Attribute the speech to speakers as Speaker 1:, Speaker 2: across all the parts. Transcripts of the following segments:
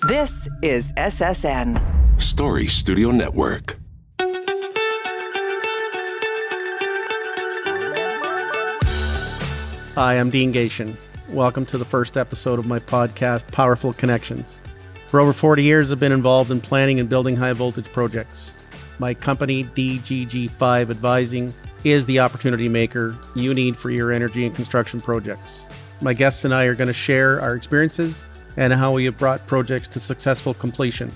Speaker 1: This is SSN
Speaker 2: Story Studio Network.
Speaker 3: Hi, I'm Dean Gation. Welcome to the first episode of my podcast, Powerful Connections. For over 40 years, I've been involved in planning and building high-voltage projects. My company, DGG5 Advising, is the opportunity maker you need for your energy and construction projects. My guests and I are going to share our experiences and how we have brought projects to successful completion.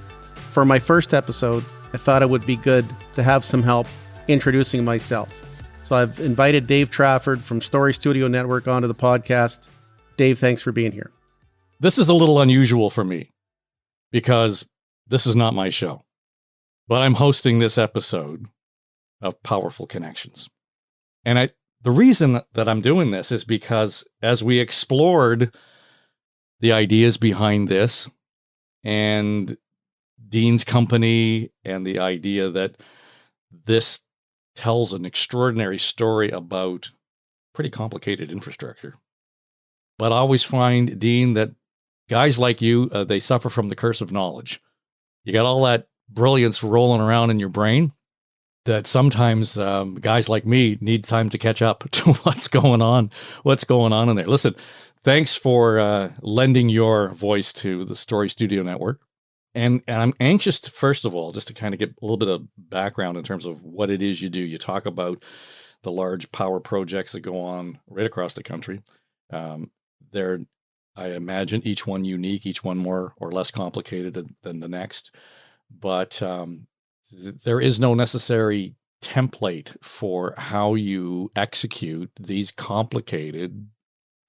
Speaker 3: For my first episode, I thought it would be good to have some help introducing myself. So I've invited Dave Trafford from Story Studio Network onto the podcast. Dave, thanks for being here.
Speaker 4: This is a little unusual for me because this is not my show, but I'm hosting this episode of Powerful Connections. And the reason that I'm doing this is because as we explored the ideas behind this and Dean's company and the idea that this tells an extraordinary story about pretty complicated infrastructure. But I always find, Dean, that guys like you, they suffer from the curse of knowledge. You got all that brilliance rolling around in your brain that sometimes guys like me need time to catch up to what's going on in there. Listen, thanks for lending your voice to the Story Studio Network. And I'm anxious to, first of all, just to kind of get a little bit of background in terms of what it is you do. You talk about the large power projects that go on right across the country. They're, I imagine, each one unique, each one more or less complicated than the next. But there is no necessary template for how you execute these complicated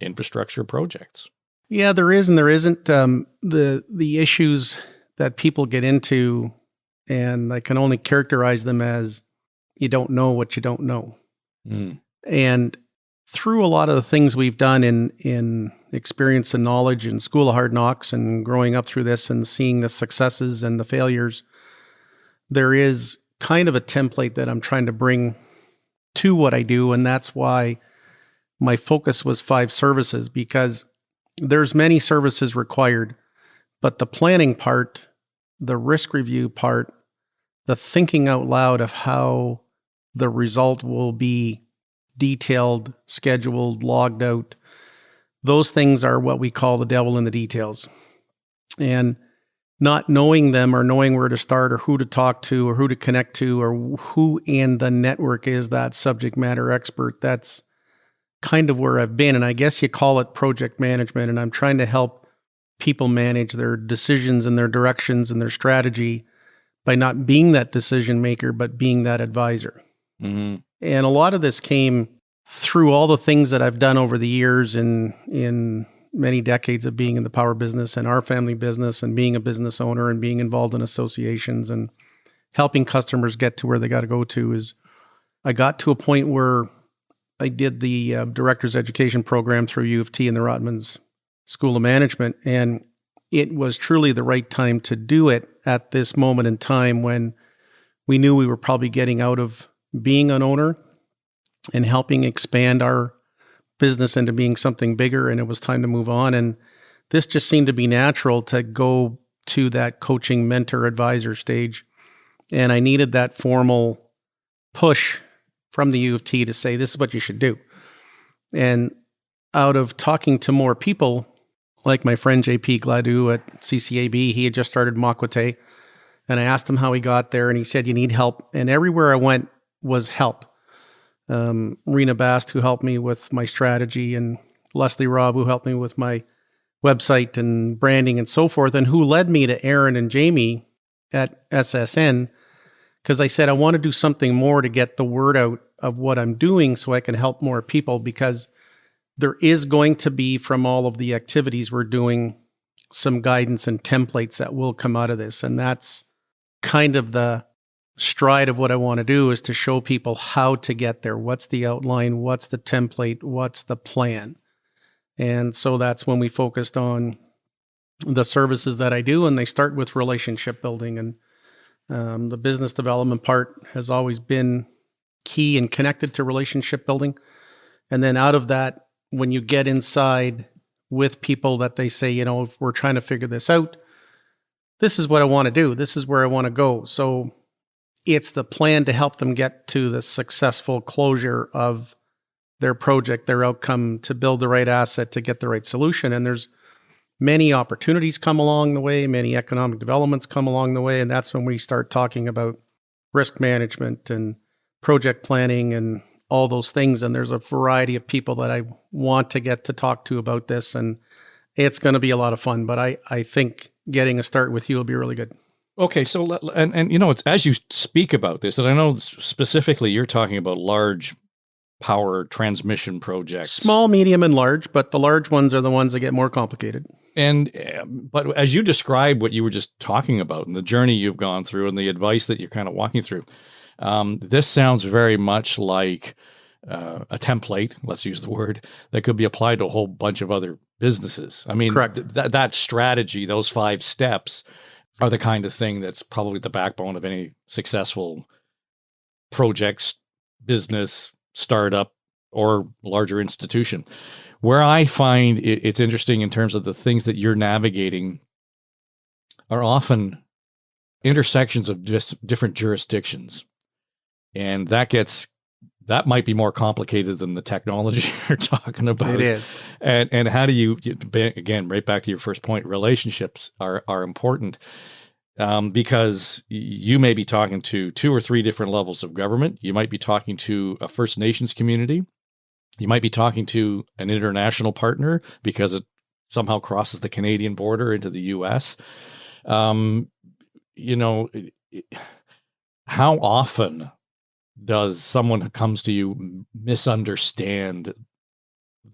Speaker 4: infrastructure projects.
Speaker 3: Yeah, there is and there isn't. The issues that people get into, and I can only characterize them as you don't know what you don't know. And through a lot of the things we've done in experience and knowledge and School of Hard Knocks and growing up through this and seeing the successes and the failures, there is kind of a template that I'm trying to bring to what I do. And that's why my focus was 5 services, because there's many services required, but the planning part, the risk review part, the thinking out loud of how the result will be detailed, scheduled, logged out, those things are what we call the devil in the details. And not knowing them or knowing where to start or who to talk to or who to connect to or who in the network is that subject matter expert, that's kind of where I've been. And I guess you call it project management. And I'm trying to help people manage their decisions and their directions and their strategy by not being that decision maker, but being that advisor. Mm-hmm. And a lot of this came through all the things that I've done over the years in many decades of being in the power business and our family business and being a business owner and being involved in associations and helping customers get to where they got to go to. Is I got to a point where I did the director's education program through U of T and the Rotman's School of Management. And it was truly the right time to do it at this moment in time when we knew we were probably getting out of being an owner and helping expand our business into being something bigger, and it was time to move on. And this just seemed to be natural to go to that coaching, mentor, advisor stage. And I needed that formal push from the U of T to say, this is what you should do. And out of talking to more people, like my friend JP Gladue at CCAB, he had just started Makwate, and I asked him how he got there, and he said, you need help. And everywhere I went was help. Rena Bast, who helped me with my strategy, and Leslie Robb, who helped me with my website and branding and so forth, and who led me to Aaron and Jamie at SSN, because I said, I want to do something more to get the word out of what I'm doing so I can help more people, because there is going to be, from all of the activities we're doing, some guidance and templates that will come out of this. And that's kind of the stride of what I want to do, is to show people how to get there. What's the outline? What's the template? What's the plan? And so that's when we focused on the services that I do, and they start with relationship building. And the business development part has always been key and connected to relationship building. And then out of that, when you get inside with people that they say, you know, if we're trying to figure this out, this is what I want to do. This is where I want to go. So it's the plan to help them get to the successful closure of their project, their outcome, to build the right asset, to get the right solution. And there's many opportunities come along the way, many economic developments come along the way. And that's when we start talking about risk management and project planning and all those things. And there's a variety of people that I want to get to talk to about this. And it's going to be a lot of fun. But I think getting a start with you will be really good.
Speaker 4: Okay, so and it's as you speak about this, and I know specifically you're talking about large power transmission projects,
Speaker 3: small, medium, and large, but the large ones are the ones that get more complicated.
Speaker 4: And but as you describe what you were just talking about and the journey you've gone through and the advice that you're kind of walking through, this sounds very much like a template. Let's use the word that could be applied to a whole bunch of other businesses. I mean,
Speaker 3: correct.
Speaker 4: That strategy, those 5 steps, are the kind of thing that's probably the backbone of any successful projects, business, startup, or larger institution. Where I find it's interesting in terms of the things that you're navigating are often intersections of just different jurisdictions. And that might be more complicated than the technology you're talking about.
Speaker 3: It is.
Speaker 4: And how do you, again, right back to your first point, relationships are important, because you may be talking to 2 or 3 different levels of government. You might be talking to a First Nations community. You might be talking to an international partner because it somehow crosses the Canadian border into the U.S. How often does someone who comes to you misunderstand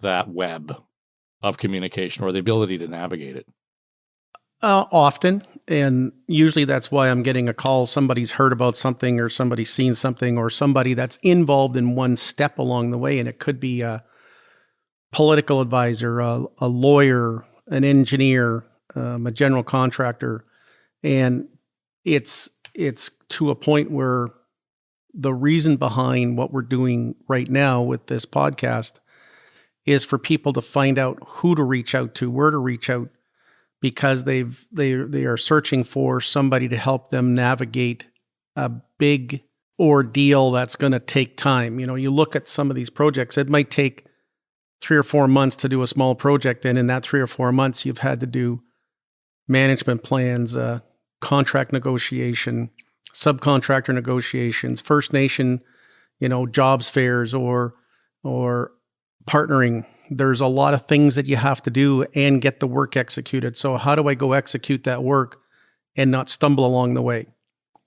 Speaker 4: that web of communication or the ability to navigate it?
Speaker 3: Often. And usually that's why I'm getting a call. Somebody's heard about something or somebody's seen something or somebody that's involved in one step along the way. And it could be a political advisor, a lawyer, an engineer, a general contractor. And it's to a point where the reason behind what we're doing right now with this podcast is for people to find out who to reach out to, where to reach out, because they are searching for somebody to help them navigate a big ordeal that's going to take time. You look at some of these projects, it might take 3 or 4 months to do a small project. And in that 3 or 4 months, you've had to do management plans, contract negotiation, subcontractor negotiations, First Nation, jobs fairs or partnering. There's a lot of things that you have to do and get the work executed. So how do I go execute that work and not stumble along the way?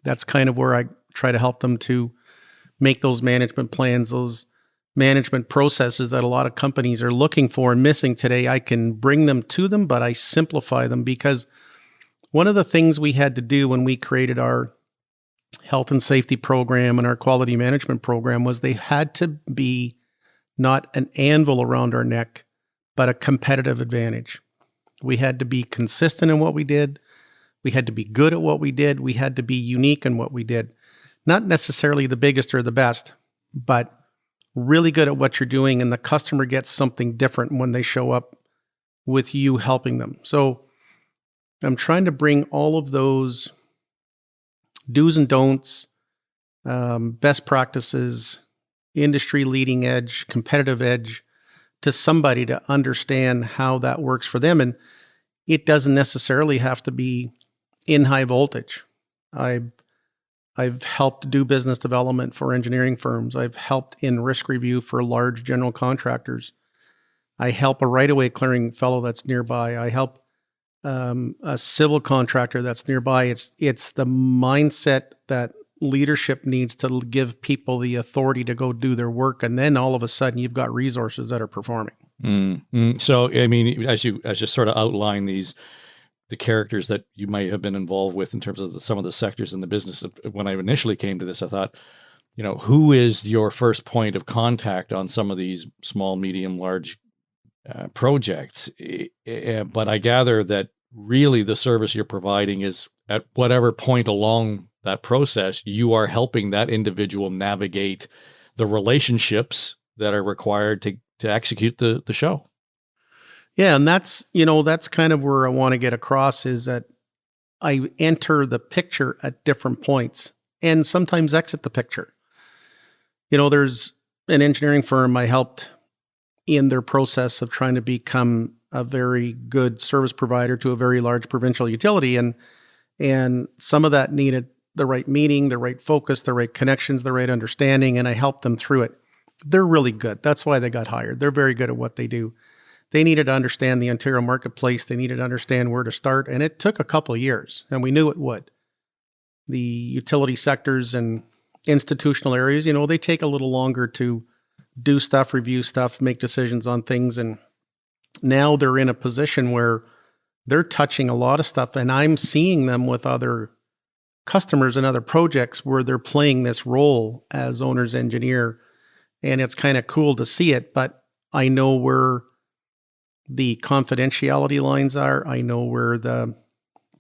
Speaker 3: That's kind of where I try to help them to make those management plans, those management processes that a lot of companies are looking for and missing today. I can bring them to them, but I simplify them, because one of the things we had to do when we created our health and safety program and our quality management program was they had to be not an anvil around our neck, but a competitive advantage. We had to be consistent in what we did. We had to be good at what we did. We had to be unique in what we did. Not necessarily the biggest or the best, but really good at what you're doing, and the customer gets something different when they show up with you helping them. So I'm trying to bring all of those do's and don'ts, best practices, industry leading edge, competitive edge, to somebody to understand how that works for them. And it doesn't necessarily have to be in high voltage. I've helped do business development for engineering firms. I've helped in risk review for large general contractors. I help a right-of-way clearing fellow that's nearby. I help a civil contractor that's nearby. It's the mindset that leadership needs to give people the authority to go do their work, and then all of a sudden you've got resources that are performing.
Speaker 4: So, I mean, as you sort of outline the characters that you might have been involved with in terms of some of the sectors in the business, when I initially came to this, I thought, who is your first point of contact on some of these small, medium, large projects? But I gather that really the service you're providing is at whatever point along that process, you are helping that individual navigate the relationships that are required to execute the show.
Speaker 3: Yeah. And that's kind of where I want to get across, is that I enter the picture at different points and sometimes exit the picture. There's an engineering firm I helped in their process of trying to become a very good service provider to a very large provincial utility. And some of that needed the right meeting, the right focus, the right connections, the right understanding, and I helped them through it. They're really good. That's why they got hired. They're very good at what they do. They needed to understand the Ontario marketplace. They needed to understand where to start, and it took a couple of years, and we knew it would. The utility sectors and institutional areas, they take a little longer to do stuff, review stuff, make decisions on things, and now they're in a position where they're touching a lot of stuff, and I'm seeing them with other customers and other projects where they're playing this role as owner's engineer. And it's kind of cool to see it, but I know where the confidentiality lines are. I know where the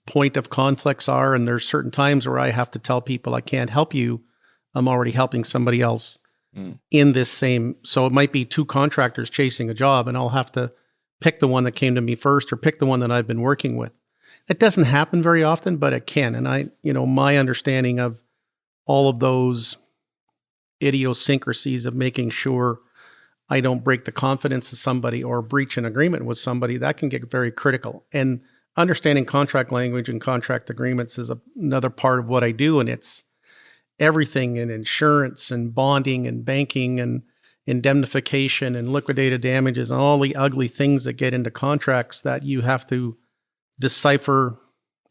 Speaker 3: point of conflicts are. And there's certain times where I have to tell people, I can't help you. I'm already helping somebody else in this same. So it might be two contractors chasing a job, and I'll have to pick the one that came to me first or pick the one that I've been working with. It doesn't happen very often, but it can. And my understanding of all of those idiosyncrasies of making sure I don't break the confidence of somebody or breach an agreement with somebody, that can get very critical. And understanding contract language and contract agreements is another part of what I do. And it's everything in insurance and bonding and banking and indemnification and liquidated damages and all the ugly things that get into contracts that you have to decipher,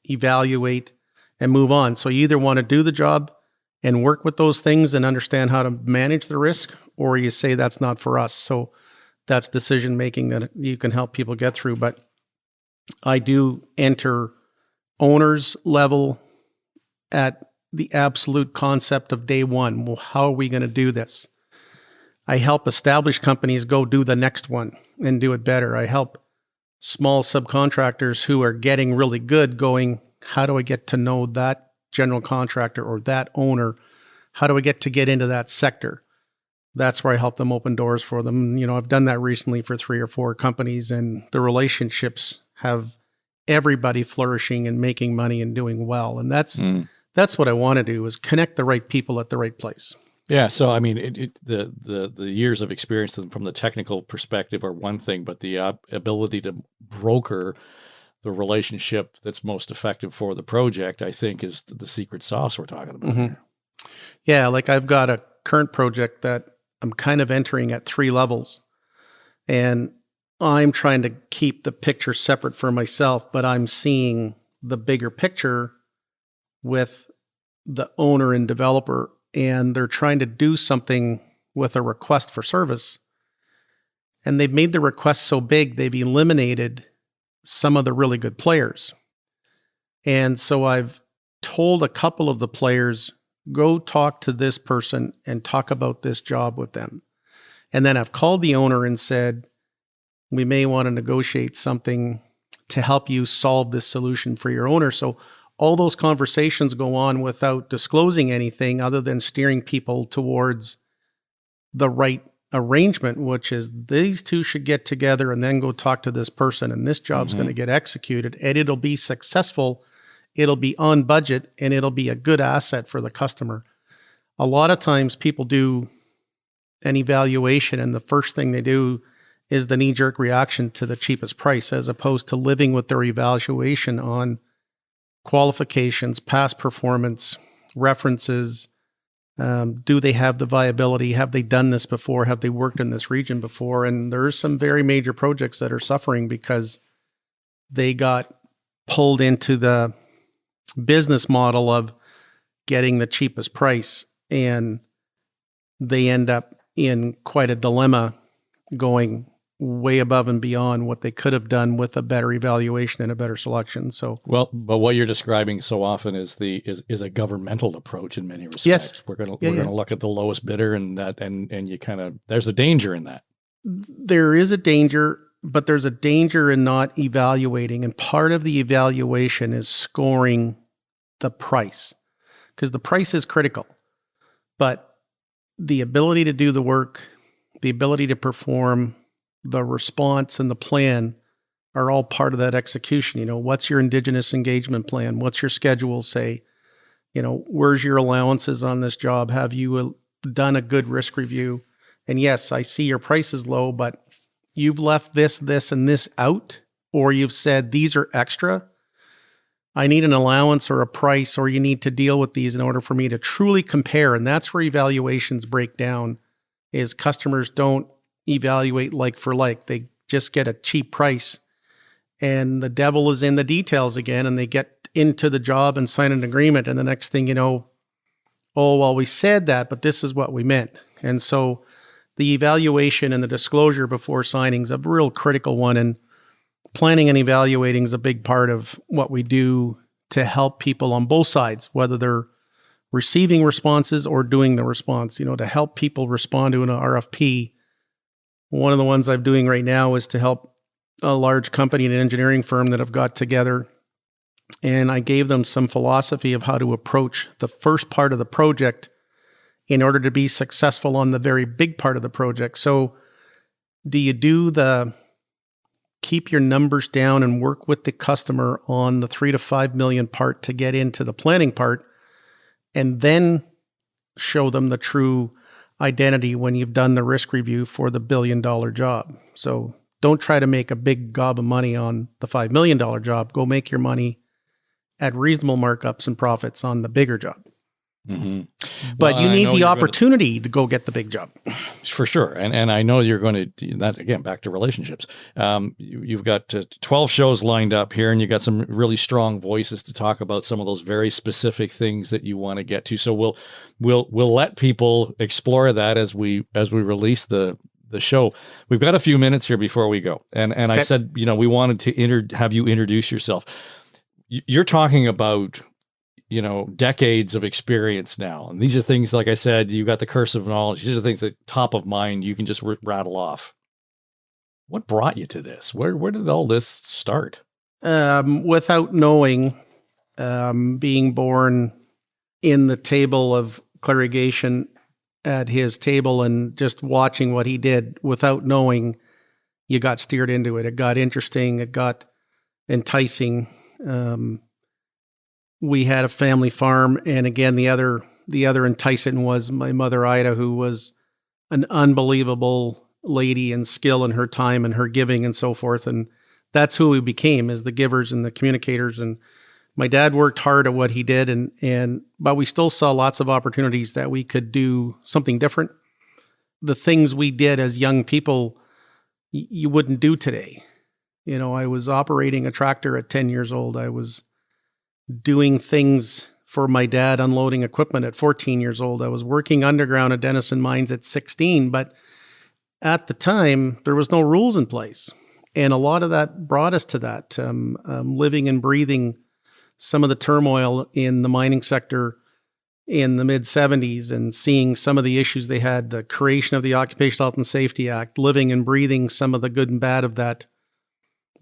Speaker 3: evaluate, and move on. So you either want to do the job and work with those things and understand how to manage the risk, or you say that's not for us. So that's decision making that you can help people get through. But I do enter owner's level at the absolute concept of day one. Well, how are we going to do this? I help established companies go do the next one and do it better. I help small subcontractors who are getting really good going, how do I get to know that general contractor or that owner? How do I get into that sector? That's where I help them open doors for them. I've done that recently for 3 or 4 companies, and the relationships have everybody flourishing and making money and doing well. And that's what I want to do, is connect the right people at the right place.
Speaker 4: Yeah. So, I mean, the years of experience from the technical perspective are one thing, but the ability to broker the relationship that's most effective for the project, I think, is the secret sauce we're talking about here.
Speaker 3: Yeah. Like I've got a current project that I'm kind of entering at 3 levels, and I'm trying to keep the picture separate for myself, but I'm seeing the bigger picture with the owner and developer, and they're trying to do something with a request for service. And they've made the request so big, they've eliminated some of the really good players. And so I've told a couple of the players, go talk to this person and talk about this job with them. And then I've called the owner and said, we may want to negotiate something to help you solve this solution for your owner. So all those conversations go on without disclosing anything other than steering people towards the right arrangement, which is these two should get together and then go talk to this person, and this job's going to get executed, and it'll be successful. It'll be on budget, and it'll be a good asset for the customer. A lot of times people do an evaluation, and the first thing they do is the knee-jerk reaction to the cheapest price, as opposed to living with their evaluation on qualifications, past performance, references. Do they have the viability? Have they done this before? Have they worked in this region before? And there's some very major projects that are suffering because they got pulled into the business model of getting the cheapest price, and they end up in quite a dilemma, going way above and beyond what they could have done with a better evaluation and a better selection. So,
Speaker 4: well, but what you're describing so often is a governmental approach in many respects.
Speaker 3: Yes.
Speaker 4: We're going to look at the lowest bidder, and you kind of, there's a danger in that.
Speaker 3: There is a danger, but there's a danger in not evaluating. And part of the evaluation is scoring the price, because the price is critical, but the ability to do the work, the ability to perform, the response and the plan, are all part of that execution. What's your Indigenous engagement plan? What's your schedule say? Where's your allowances on this job? Have you done a good risk review? And yes, I see your price is low, but you've left this, and this out, or you've said these are extra. I need an allowance or a price, or you need to deal with these in order for me to truly compare. And that's where evaluations break down, is customers don't evaluate like for like. They just get a cheap price, and the devil is in the details again, and they get into the job and sign an agreement. And the next thing you know, oh, well, we said that, but this is what we meant. And so the evaluation and the disclosure before signing is a real critical one. And planning and evaluating is a big part of what we do to help people on both sides, whether they're receiving responses or doing the response, to help people respond to an RFP. One of the ones I'm doing right now is to help a large company and an engineering firm that have got together. And I gave them some philosophy of how to approach the first part of the project in order to be successful on the very big part of the project. So do you do keep your numbers down and work with the customer on the 3 to 5 million part to get into the planning part, and then show them the true identity when you've done the risk review for the $1 billion job. So don't try to make a big gob of money on the $5 million job. Go make your money at reasonable markups and profits on the bigger job. Mm-hmm. But you need the opportunity to go get the big job.
Speaker 4: For sure. And I know you're going to, that again, back to relationships. You've got 12 shows lined up here, and you got some really strong voices to talk about some of those very specific things that you want to get to. So we'll let people explore that as we release the show. We've got a few minutes here before we go. And okay. I said, we wanted to have you introduce yourself. You're talking about decades of experience now. And these are things, like I said, you got the curse of knowledge. These are things that top of mind, you can just rattle off. What brought you to this? Where did all this start?
Speaker 3: Without knowing, being born in the table of clairigation at his table and just watching what he did without knowing, you got steered into it. It got interesting. It got enticing. We had a family farm, and again, the other enticement was my mother Ida, who was an unbelievable lady and skill in her time and her giving and so forth. And that's who we became, as the givers and the communicators. And my dad worked hard at what he did, but we still saw lots of opportunities that we could do something different. The things we did as young people, you wouldn't do today. I was operating a tractor at 10 years old. I was doing things for my dad, unloading equipment at 14 years old. I was working underground at Denison Mines at 16, but at the time, there was no rules in place. And a lot of that brought us to that, living and breathing some of the turmoil in the mining sector in the mid-70s and seeing some of the issues they had, the creation of the Occupational Health and Safety Act, living and breathing some of the good and bad of that,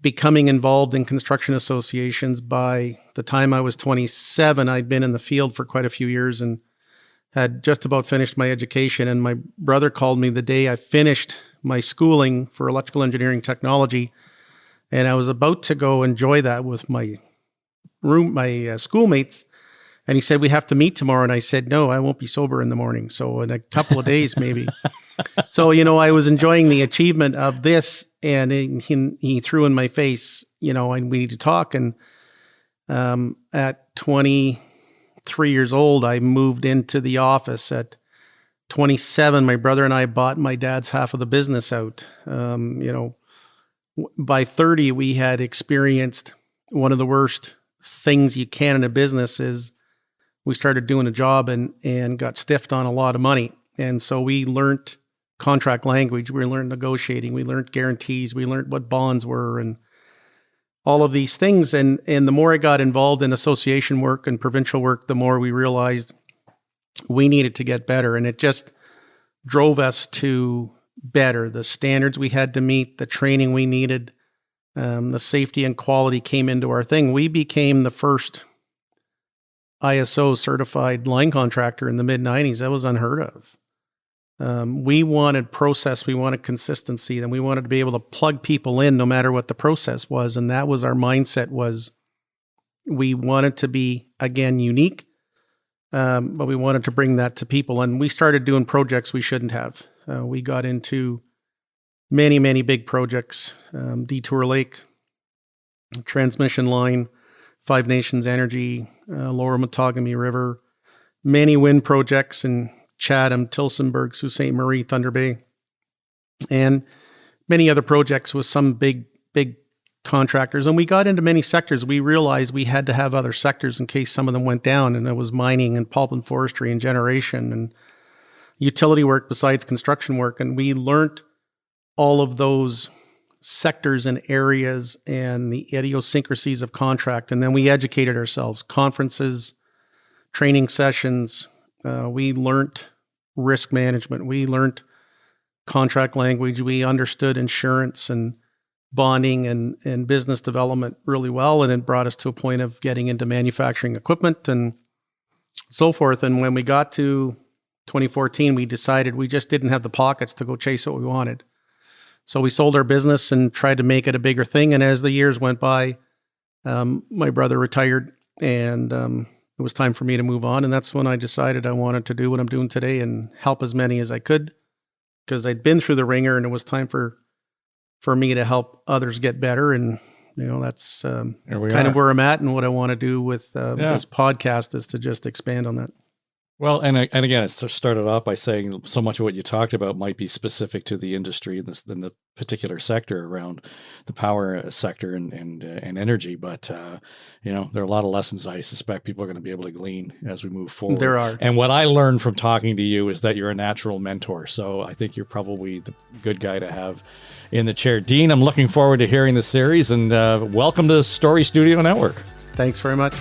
Speaker 3: becoming involved in construction associations. By the time I was 27, I'd been in the field for quite a few years and had just about finished my education. And my brother called me the day I finished my schooling for electrical engineering technology. And I was about to go enjoy that with my schoolmates. And he said, we have to meet tomorrow. And I said, no, I won't be sober in the morning. So in a couple of days, maybe. So, I was enjoying the achievement of this, and he threw in my face, and we need to talk. And at 23 years old, I moved into the office. At 27, my brother and I bought my dad's half of the business out. By 30, we had experienced one of the worst things you can in a business is we started doing a job and got stiffed on a lot of money. And so we learned contract language, we learned negotiating, we learned guarantees, we learned what bonds were and all of these things. And the more I got involved in association work and provincial work, the more we realized we needed to get better. And it just drove us to better. The standards we had to meet, the training we needed, the safety and quality came into our thing. We became the first ISO certified line contractor in the mid-90s. That was unheard of. We wanted process, we wanted consistency, and we wanted to be able to plug people in no matter what the process was. And that was our mindset, was we wanted to be, again, unique, but we wanted to bring that to people. And we started doing projects we shouldn't have. We got into many, many big projects, Detour Lake, transmission line, Five Nations Energy, Lower Matagami River, many wind projects in Chatham, Tillsonburg, Sault Ste. Marie, Thunder Bay, and many other projects with some big contractors. And we got into many sectors. We realized we had to have other sectors in case some of them went down, and it was mining and pulp and forestry and generation and utility work besides construction work. And we learned all of those sectors and areas and the idiosyncrasies of contract. And then we educated ourselves, conferences, training sessions. We learned risk management. We learned contract language. We understood insurance and bonding and business development really well. And it brought us to a point of getting into manufacturing equipment and so forth. And when we got to 2014, we decided we just didn't have the pockets to go chase what we wanted. So we sold our business and tried to make it a bigger thing. And as the years went by, my brother retired, and it was time for me to move on. And that's when I decided I wanted to do what I'm doing today and help as many as I could, because I'd been through the ringer, and it was time for me to help others get better. And, that's kind of where I'm at, and what I want to do with this podcast is to just expand on that.
Speaker 4: Well, and again, it started off by saying so much of what you talked about might be specific to the industry in the particular sector around the power sector and energy. But, there are a lot of lessons I suspect people are going to be able to glean as we move forward.
Speaker 3: There are.
Speaker 4: And what I learned from talking to you is that you're a natural mentor. So I think you're probably the good guy to have in the chair. Dean, I'm looking forward to hearing the series, and welcome to Story Studio Network.
Speaker 3: Thanks very much.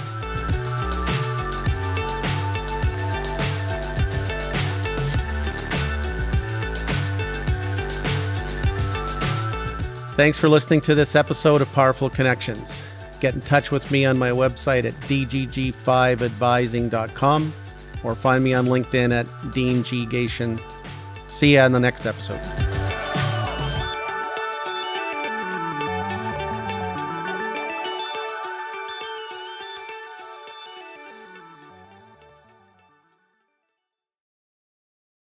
Speaker 3: Thanks for listening to this episode of Powerful Connections. Get in touch with me on my website at DGG5Advising.com, or find me on LinkedIn at Dean G. Gation. See you on the next episode.